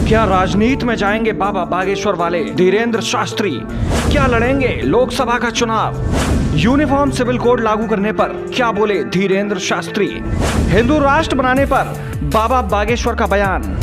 क्या राजनीति में जाएंगे बाबा बागेश्वर वाले धीरेंद्र शास्त्री? क्या लड़ेंगे लोकसभा का चुनाव? यूनिफॉर्म सिविल कोड लागू करने पर क्या बोले धीरेंद्र शास्त्री? हिंदू राष्ट्र बनाने पर बाबा बागेश्वर का बयान।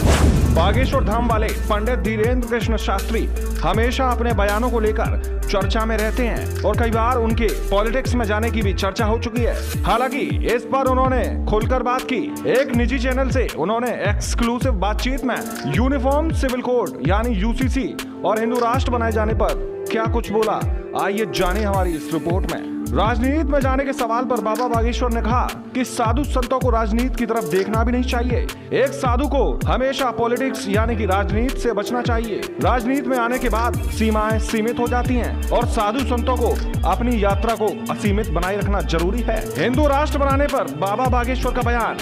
बागेश्वर धाम वाले पंडित धीरेंद्र कृष्ण शास्त्री हमेशा अपने बयानों को लेकर चर्चा में रहते हैं और कई बार उनके पॉलिटिक्स में जाने की भी चर्चा हो चुकी है। हालांकि इस पर उन्होंने खुलकर बात की। एक निजी चैनल से उन्होंने एक्सक्लूसिव बातचीत में यूनिफॉर्म सिविल कोड यानी यूसीसी और हिंदू राष्ट्र बनाए जाने पर क्या कुछ बोला, आइए जाने हमारी इस रिपोर्ट में। राजनीति में जाने के सवाल पर बाबा बागेश्वर ने कहा कि साधु संतों को राजनीति की तरफ देखना भी नहीं चाहिए। एक साधु को हमेशा पॉलिटिक्स यानी कि राजनीति से बचना चाहिए। राजनीति में आने के बाद सीमाएं सीमित हो जाती हैं और साधु संतों को अपनी यात्रा को असीमित बनाए रखना जरूरी है। हिंदू राष्ट्र बनाने पर बाबा बागेश्वर का बयान।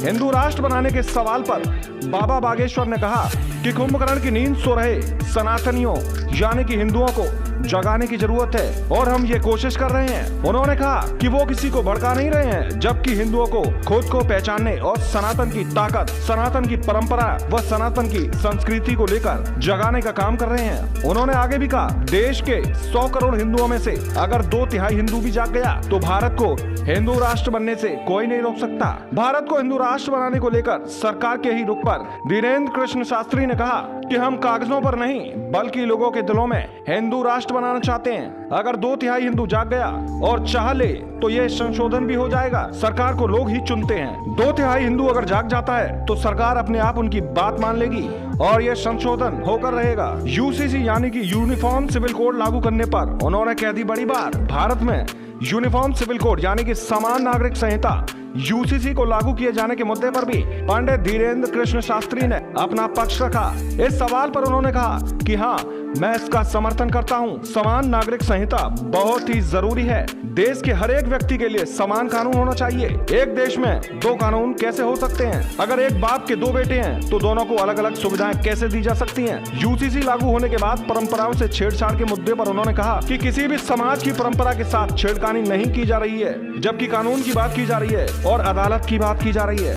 हिंदू राष्ट्र बनाने के सवाल पर बाबा बागेश्वर ने कहा कि कुंभकर्ण की नींद सो रहे सनातनियों यानी कि हिंदुओं को जगाने की जरूरत है और हम ये कोशिश कर रहे हैं। उन्होंने कहा कि वो किसी को भड़का नहीं रहे हैं, जबकि हिंदुओं को खुद को पहचानने और सनातन की ताकत, सनातन की परंपरा व सनातन की संस्कृति को लेकर जगाने का काम कर रहे हैं। उन्होंने आगे भी कहा, देश के 100 करोड़ हिंदुओं में से अगर 2/3 हिंदू भी जाग गया तो भारत को हिंदू राष्ट्र बनने से कोई नहीं रोक सकता। भारत को हिंदू राष्ट्र बनाने को लेकर सरकार के ही रुख पर धीरेंद्र कृष्ण शास्त्री ने कहा कि हम कागजों पर नहीं बल्कि लोगों के दिलों में हिंदू राष्ट्र बनाना चाहते हैं। अगर 2/3 हिंदू जाग गया और चाह ले तो ये संशोधन भी हो जाएगा। सरकार को लोग ही चुनते हैं। 2/3 हिंदू अगर जाग जाता है तो सरकार अपने आप उनकी बात मान लेगी और ये संशोधन होकर रहेगा। यूसीसी यानी कि यूनिफॉर्म सिविल कोड लागू करने पर उन्होंने कह दी बड़ी बात। भारत में यूनिफॉर्म सिविल कोड यानी कि समान नागरिक संहिता यूसीसी को लागू किए जाने के मुद्दे पर भी पंडित धीरेंद्र कृष्ण शास्त्री ने अपना पक्ष रखा। इस सवाल पर उन्होंने कहा कि हाँ, मैं इसका समर्थन करता हूँ। समान नागरिक संहिता बहुत ही जरूरी है। देश के हर एक व्यक्ति के लिए समान कानून होना चाहिए। एक देश में 2 कानून कैसे हो सकते हैं? अगर एक बाप के 2 बेटे हैं तो दोनों को अलग अलग सुविधाएं कैसे दी जा सकती हैं? यूसीसी लागू होने के बाद परंपराओं से छेड़छाड़ के मुद्दे पर उन्होंने कहा कि किसी भी समाज की परंपरा के साथ छेड़खानी नहीं की जा रही है, जबकि कानून की बात की जा रही है और अदालत की बात की जा रही है।